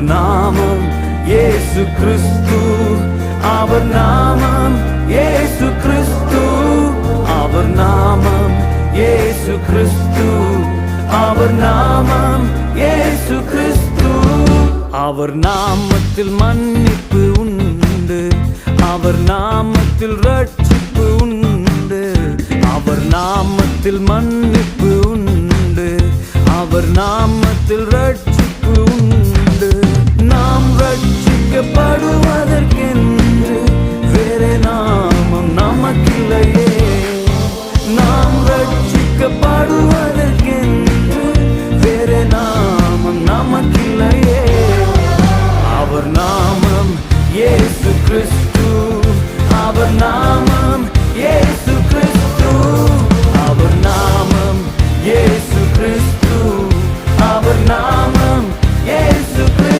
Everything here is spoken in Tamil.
அவர் நாமம் இயேசு கிறிஸ்து, அவர் நாமம் இயேசு கிறிஸ்து, அவர் நாமம் இயேசு கிறிஸ்து, அவர் நாமம் இயேசு கிறிஸ்து. அவர் நாமத்தில் மன்னிப்பு உண்டு, அவர் நாமத்தில் ரட்சிப்பு உண்டு, அவர் நாமத்தில் மன்னிப்பு உண்டு, அவர் நாமத்தில் ரட்சிப்பு உண்டு.